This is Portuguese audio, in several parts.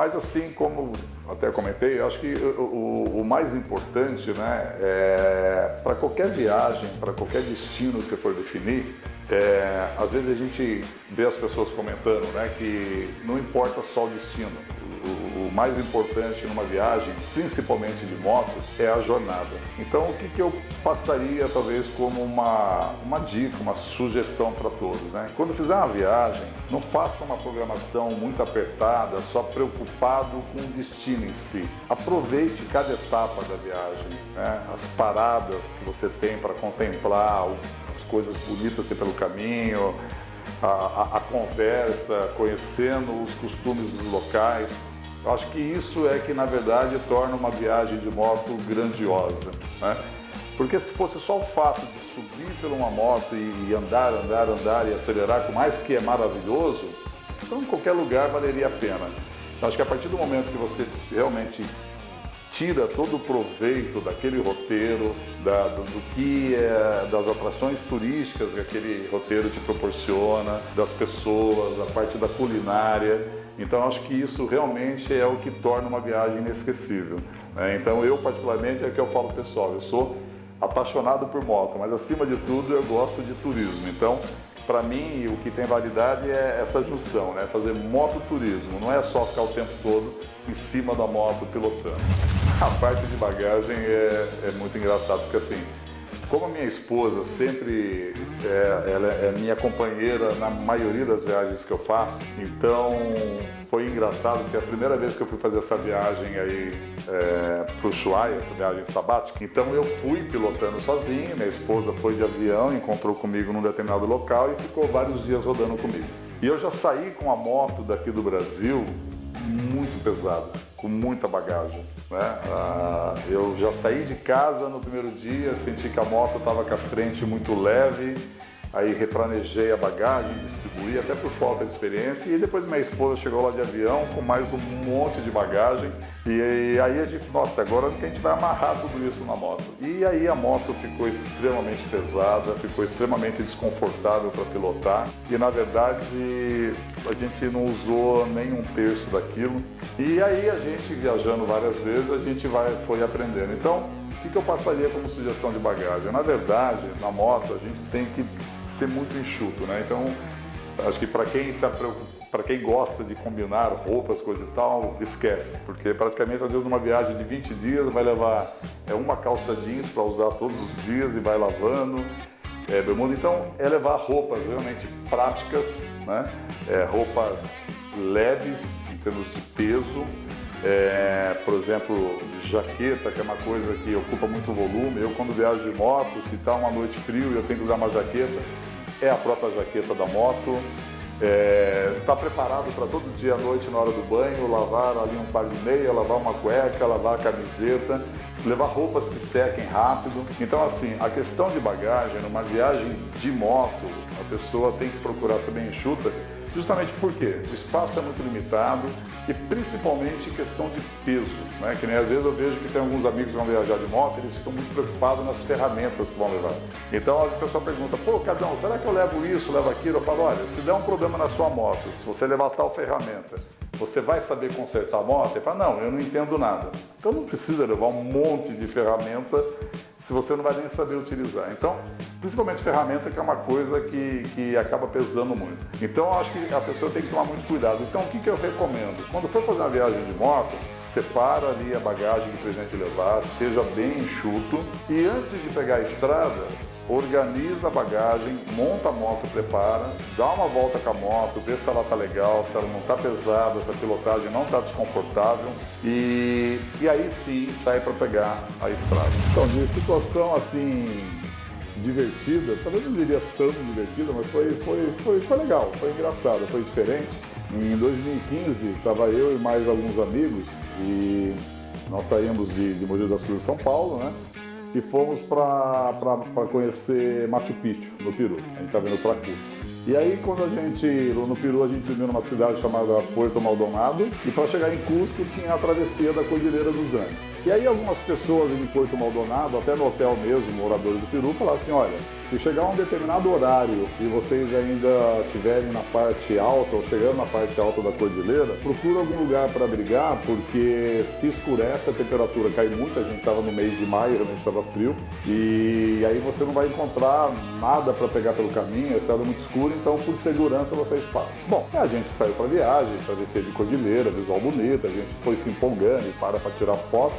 Mas assim como até comentei, eu acho que o mais importante, né, para qualquer viagem, para qualquer destino que você for definir, às vezes a gente vê as pessoas comentando, né, que não importa só o destino. O mais importante numa viagem, principalmente de moto, é a jornada. Então, o que eu passaria talvez como uma dica, uma sugestão para todos, né? Quando fizer uma viagem, não faça uma programação muito apertada, só preocupado com o destino em si. Aproveite cada etapa da viagem, né? As paradas que você tem para contemplar, as coisas bonitas que tem pelo caminho, a conversa, conhecendo os costumes dos locais. Eu acho que isso é que, na verdade, torna uma viagem de moto grandiosa, né? Porque se fosse só o fato de subir por uma moto e andar e acelerar, por mais que é maravilhoso, então em qualquer lugar valeria a pena. Então, acho que a partir do momento que você realmente tira todo o proveito daquele roteiro, das atrações turísticas que aquele roteiro te proporciona, das pessoas, a parte da culinária. Então, acho que isso realmente é o que torna uma viagem inesquecível, né? Então, eu particularmente, é que eu falo pessoal, eu sou apaixonado por moto, mas acima de tudo eu gosto de turismo. Então, para mim, o que tem validade é essa junção, né? Fazer mototurismo, não é só ficar o tempo todo em cima da moto pilotando. A parte de bagagem é muito engraçado, porque assim, como a minha esposa sempre ela é minha companheira na maioria das viagens que eu faço, então foi engraçado que a primeira vez que eu fui fazer essa viagem aí para o Ushuaia, essa viagem sabática, então eu fui pilotando sozinho, minha esposa foi de avião, encontrou comigo num determinado local e ficou vários dias rodando comigo. E eu já saí com a moto daqui do Brasil muito pesada, com muita bagagem, né? Eu já saí de casa no primeiro dia, senti que a moto estava com a frente muito leve, aí replanejei a bagagem, distribuí até por falta de experiência, e depois minha esposa chegou lá de avião com mais um monte de bagagem, e aí a gente, nossa, agora que a gente vai amarrar tudo isso na moto. E aí a moto ficou extremamente pesada, ficou extremamente desconfortável para pilotar, e na verdade a gente não usou nem um terço daquilo, e aí a gente viajando várias vezes, a gente foi aprendendo. Então, o que eu passaria como sugestão de bagagem? Na verdade, na moto a gente tem que ser muito enxuto, né? Então, acho que para quem gosta de combinar roupas, coisa e tal, esquece, porque praticamente às vezes numa viagem de 20 dias vai levar uma calça jeans para usar todos os dias e vai lavando, bermuda. Então, é levar roupas realmente práticas, né? Roupas leves em termos de peso. Por exemplo, jaqueta, que é uma coisa que ocupa muito volume. Eu, quando viajo de moto, se está uma noite frio e eu tenho que usar uma jaqueta, é a própria jaqueta da moto. Está preparado para todo dia à noite, na hora do banho, lavar ali um par de meia, lavar uma cueca, lavar a camiseta, levar roupas que sequem rápido. Então, assim, a questão de bagagem, numa viagem de moto, a pessoa tem que procurar ser bem enxuta, justamente porque o espaço é muito limitado e principalmente questão de peso, né? Que nem às vezes eu vejo que tem alguns amigos que vão viajar de moto, eles ficam muito preocupados nas ferramentas que vão levar. Então a pessoa pergunta, pô, Cadão, será que eu levo isso, levo aquilo? Eu falo, olha, se der um problema na sua moto, se você levar tal ferramenta, você vai saber consertar a moto? Ele fala, não, eu não entendo nada. Então não precisa levar um monte de ferramenta se você não vai nem saber utilizar. Então, principalmente ferramenta, que é uma coisa que acaba pesando muito. Então, eu acho que a pessoa tem que tomar muito cuidado. Então, o que eu recomendo? Quando for fazer uma viagem de moto, separa ali a bagagem que pretende levar, seja bem enxuto, e antes de pegar a estrada, organiza a bagagem, monta a moto, prepara, dá uma volta com a moto, vê se ela está legal, se ela não está pesada, se a pilotagem não está desconfortável, e aí sim sai para pegar a estrada. Então, de situação assim divertida, talvez não diria tão divertida, mas foi legal, foi engraçado, foi diferente. Em 2015 estava eu e mais alguns amigos e nós saímos de Mogi das Cruzes, São Paulo, né? E fomos para conhecer Machu Picchu, no Peru. A gente estava indo para Cusco. E aí, quando no Peru, a gente dormiu numa cidade chamada Puerto Maldonado, e para chegar em Cusco tinha a travessia da Cordilheira dos Andes. E aí algumas pessoas em Puerto Maldonado, até no hotel mesmo, moradores do Peru, falaram assim, olha, Se chegar a um determinado horário e vocês ainda estiverem na parte alta ou chegando na parte alta da cordilheira, procura algum lugar para abrigar, porque se escurece a temperatura cai muito, a gente estava no mês de maio, realmente estava frio, e aí você não vai encontrar nada para pegar pelo caminho, a estrada é muito escura, então por segurança vocês param. Bom, a gente saiu para viagem, para descer de cordilheira, visual bonito, a gente foi se empolgando e para tirar foto.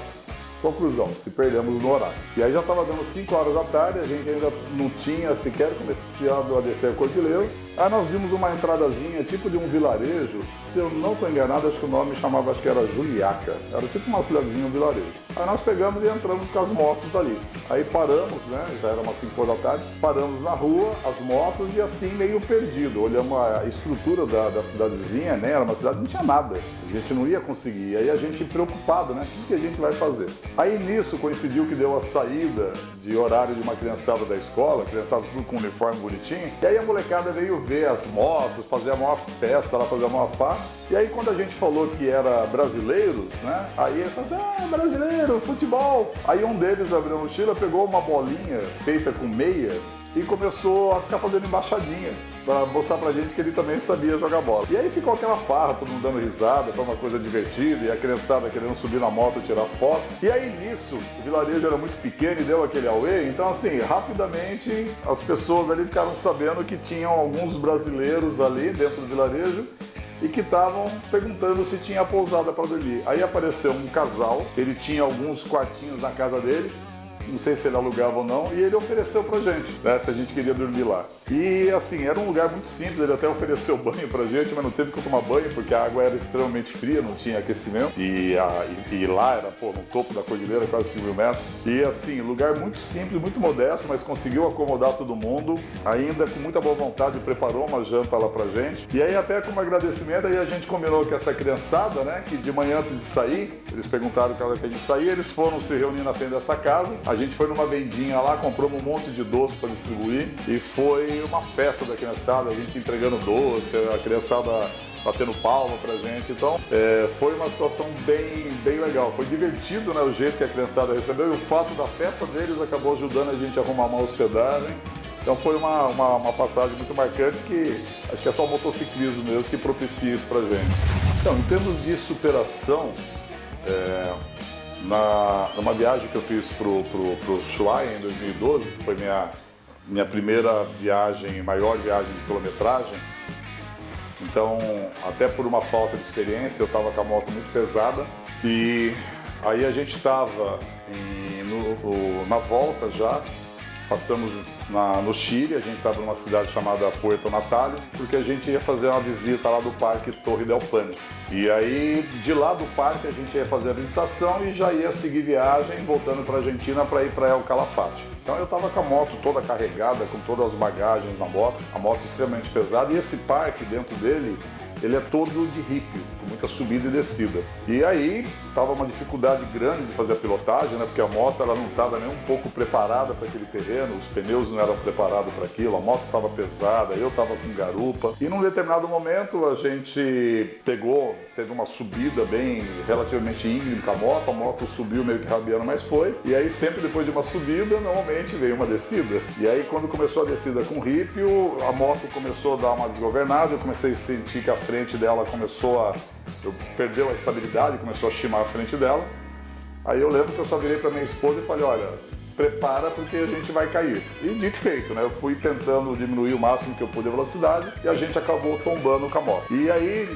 Conclusão, se perdemos no horário. E aí já estava dando 5 horas da tarde, a gente ainda não tinha sequer começado a descer a cordilheira. Aí nós vimos uma entradazinha, tipo de um vilarejo, se eu não estou enganado, acho que o nome chamava, acho que era Juliaca. Era tipo uma cidadezinha, um vilarejo. Aí nós pegamos e entramos com as motos ali. Aí paramos, né, já era umas 5 horas da tarde, paramos na rua, as motos e assim meio perdido. Olhamos a estrutura da cidadezinha, né, era uma cidade que não tinha nada. A gente não ia conseguir. Aí a gente preocupado, né, o que a gente vai fazer? Aí nisso coincidiu que deu a saída de horário de uma criançada da escola, criançada tudo com uniforme bonitinho, e aí a molecada veio ver as motos, fazer a maior festa lá, fazer a maior farra. E aí quando a gente falou que era brasileiros, né, aí eles falaram assim, brasileiro, futebol. Aí um deles abriu a mochila, pegou uma bolinha feita com meia e começou a ficar fazendo embaixadinha para mostrar pra gente que ele também sabia jogar bola. E aí ficou aquela farra, todo mundo dando risada, foi uma coisa divertida, e a criançada querendo subir na moto e tirar foto. E aí nisso, o vilarejo era muito pequeno e deu aquele auê, então assim, rapidamente as pessoas ali ficaram sabendo que tinham alguns brasileiros ali dentro do vilarejo e que estavam perguntando se tinha pousada para dormir. Aí apareceu um casal, ele tinha alguns quartinhos na casa dele, não sei se ele alugava ou não, e ele ofereceu pra gente, né, se a gente queria dormir lá. E assim, era um lugar muito simples, ele até ofereceu banho pra gente, mas não teve que tomar banho, porque a água era extremamente fria, não tinha aquecimento, e lá era, pô, no topo da cordilheira, quase 5.000 metros. E assim, lugar muito simples, muito modesto, mas conseguiu acomodar todo mundo, ainda com muita boa vontade, preparou uma janta lá pra gente. E aí até como agradecimento, aí a gente combinou com essa criançada, né, que de manhã antes de sair, eles perguntaram que hora que a gente saía, eles foram se reunir na frente dessa casa. A gente foi numa vendinha lá, compramos um monte de doce para distribuir e foi uma festa da criançada, a gente entregando doce, a criançada batendo palma pra gente. Então foi uma situação bem legal, foi divertido, né, o jeito que a criançada recebeu, e o fato da festa deles acabou ajudando a gente a arrumar uma hospedagem. Então foi uma passagem muito marcante, que acho que é só o motociclismo mesmo que propicia isso pra gente. Então, em termos de superação, numa viagem que eu fiz pro Ushuaia em 2012, que foi minha primeira viagem, maior viagem de quilometragem. Então, até por uma falta de experiência, eu estava com a moto muito pesada, e aí a gente estava na volta já. Passamos no Chile, a gente estava numa cidade chamada Puerto Natales, porque a gente ia fazer uma visita lá do Parque Torre del Paine. E aí, de lá do parque, a gente ia fazer a visitação e já ia seguir viagem, voltando para a Argentina para ir para El Calafate. Então eu estava com a moto toda carregada, com todas as bagagens na moto, a moto extremamente pesada, e esse parque, dentro dele, ele é todo de rípio, com muita subida e descida. E aí estava uma dificuldade grande de fazer a pilotagem, né? Porque a moto ela não estava nem um pouco preparada para aquele terreno, os pneus não eram preparados para aquilo, a moto estava pesada, eu estava com garupa. E num determinado momento a gente teve uma subida relativamente íngreme com a moto subiu meio que rabiando, mas foi. E aí sempre depois de uma subida, normalmente veio uma descida. E aí quando começou a descida com rípio, a moto começou a dar uma desgovernada, eu comecei a sentir que a frente dela perdeu a estabilidade, começou a chimar a frente dela. Aí eu lembro que eu só virei para minha esposa e falei, olha, prepara porque a gente vai cair. E dito e feito, né? Eu fui tentando diminuir o máximo que eu pude a velocidade e a gente acabou tombando com a moto. E aí,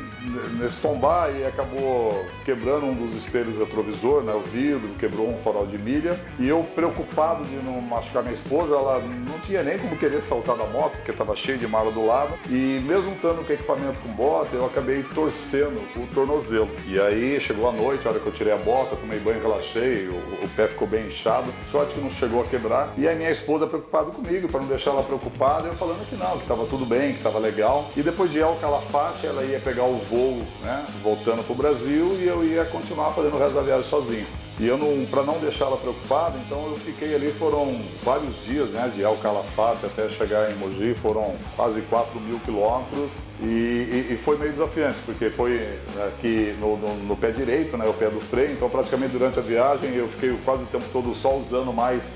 nesse tombar, acabou quebrando um dos espelhos retrovisor, né? O vidro, quebrou um farol de milha. E eu, preocupado de não machucar minha esposa, ela não tinha nem como querer saltar da moto, porque estava cheio de mala do lado. E mesmo estando com equipamento com bota, eu acabei torcendo o tornozelo. E aí, chegou a noite, a hora que eu tirei a bota, tomei banho, relaxei, o pé ficou bem inchado. Sorte que não chegou a quebrar. E a minha esposa preocupada comigo, para não deixar ela preocupada, eu falando que não, que estava tudo bem, que estava legal. E depois de El Calafate, ela ia pegar o voo, né, voltando para o Brasil, e eu ia continuar fazendo o resto da viagem sozinho. E eu, para não deixar ela preocupada, então eu fiquei ali, foram vários dias, né, de El Calafate até chegar em Mogi, foram quase 4.000 quilômetros. E foi meio desafiante, porque foi aqui no pé direito, né, o pé do freio, então praticamente durante a viagem eu fiquei quase o tempo todo só usando mais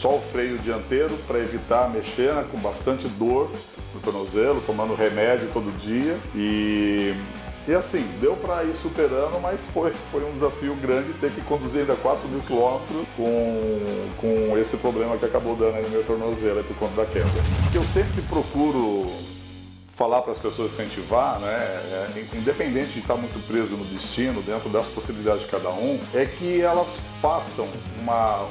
só o freio dianteiro para evitar mexer, né, com bastante dor no tornozelo, tomando remédio todo dia. E assim, deu para ir superando, mas foi um desafio grande ter que conduzir ainda 4.000 quilômetros com esse problema que acabou dando aí no meu tornozelo por conta da queda. Eu sempre procuro falar para as pessoas incentivar, né, independente de estar muito preso no destino, dentro das possibilidades de cada um, é que elas façam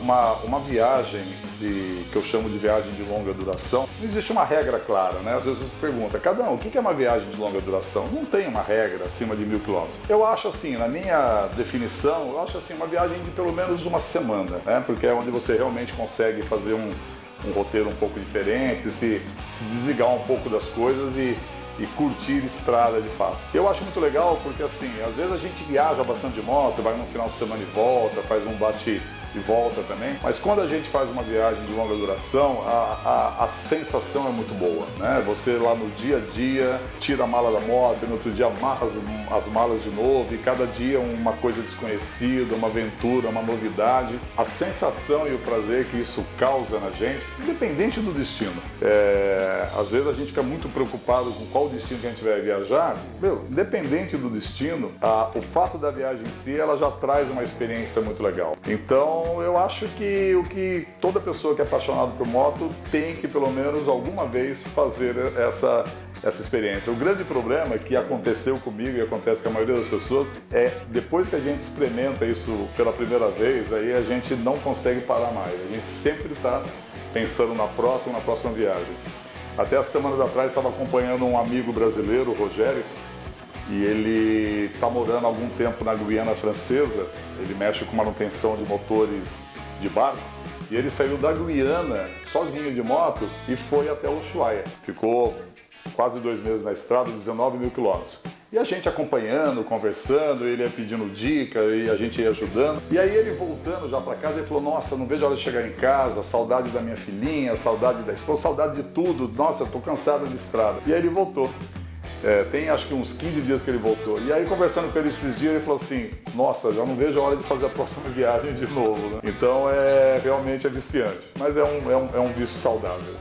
uma viagem que eu chamo de viagem de longa duração. Não existe uma regra clara, né? Às vezes você pergunta, cada um, o que é uma viagem de longa duração? Não tem uma regra acima de 1.000 quilômetros. Eu acho assim, na minha definição, eu acho assim, uma viagem de pelo menos uma semana, né? Porque é onde você realmente consegue fazer um roteiro um pouco diferente, se desligar um pouco das coisas e curtir estrada de fato. Eu acho muito legal porque assim, às vezes a gente viaja bastante de moto, vai no final de semana e volta, faz um bate e volta também, mas quando a gente faz uma viagem de longa duração, a sensação é muito boa, né? Você lá no dia a dia, tira a mala da moto, e no outro dia amarra as malas de novo, e cada dia uma coisa desconhecida, uma aventura, uma novidade. A sensação e o prazer que isso causa na gente, independente do destino. Às vezes a gente fica muito preocupado com qual destino que a gente vai viajar. Independente do destino, o fato da viagem em si, ela já traz uma experiência muito legal. Então, eu acho que o que toda pessoa que é apaixonada por moto tem que, pelo menos alguma vez, fazer essa experiência. O grande problema que aconteceu comigo e acontece com a maioria das pessoas é, depois que a gente experimenta isso pela primeira vez, aí a gente não consegue parar mais. A gente sempre está pensando na próxima viagem. Até a semana atrás estava acompanhando um amigo brasileiro, o Rogério, e ele está morando há algum tempo na Guiana Francesa. Ele mexe com manutenção de motores de barco, e ele saiu da Guiana sozinho de moto e foi até Ushuaia. Ficou quase 2 meses na estrada, 19.000 quilômetros. E a gente acompanhando, conversando, ele ia pedindo dica e a gente ia ajudando. E aí ele voltando já para casa, ele falou, nossa, não vejo a hora de chegar em casa, saudade da minha filhinha, saudade da esposa, saudade de tudo, nossa, tô cansado de estrada. E aí ele voltou. Tem acho que uns 15 dias que ele voltou. E aí, conversando com ele esses dias, ele falou assim, nossa, já não vejo a hora de fazer a próxima viagem de novo, né? Então realmente é viciante, mas é um vício saudável.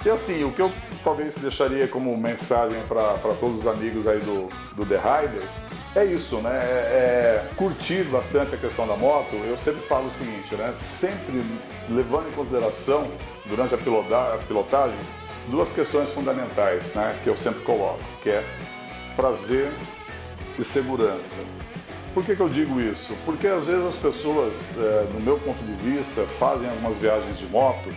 E assim, o que eu talvez deixaria como mensagem para todos os amigos aí do The Riders é isso, né? Curtir bastante a questão da moto. Eu sempre falo o seguinte, né? Sempre levando em consideração, durante a pilotagem, 2 questões fundamentais, né, que eu sempre coloco, que é prazer e segurança. Por que eu digo isso? Porque às vezes as pessoas, no meu ponto de vista, fazem algumas viagens de moto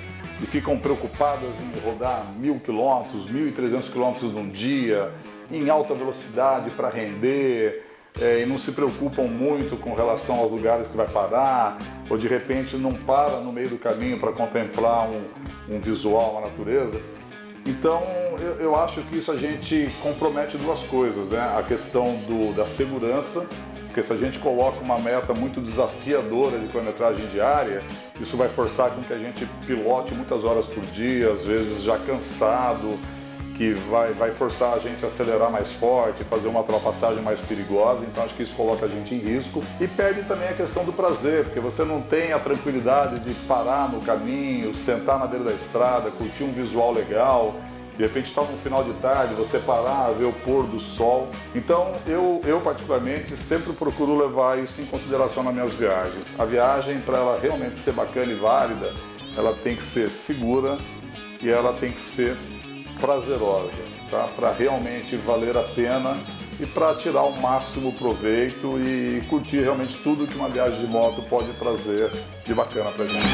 e ficam preocupadas em rodar 1.000 quilômetros, 1.300 quilômetros num dia, em alta velocidade para render, e não se preocupam muito com relação aos lugares que vai parar, ou de repente não para no meio do caminho para contemplar um visual, uma natureza. Então, eu acho que isso a gente compromete 2 coisas, né? A questão da segurança, porque se a gente coloca uma meta muito desafiadora de quilometragem diária, isso vai forçar com que a gente pilote muitas horas por dia, às vezes já cansado, que vai forçar a gente a acelerar mais forte, fazer uma ultrapassagem mais perigosa. Então acho que isso coloca a gente em risco e perde também a questão do prazer, porque você não tem a tranquilidade de parar no caminho, sentar na beira da estrada, curtir um visual legal, de repente está no final de tarde, você parar, ver o pôr do sol. Então eu particularmente sempre procuro levar isso em consideração nas minhas viagens. A viagem, para ela realmente ser bacana e válida, ela tem que ser segura e ela tem que ser prazerosa, tá? Para realmente valer a pena e para tirar o máximo proveito e curtir realmente tudo que uma viagem de moto pode trazer de bacana pra gente.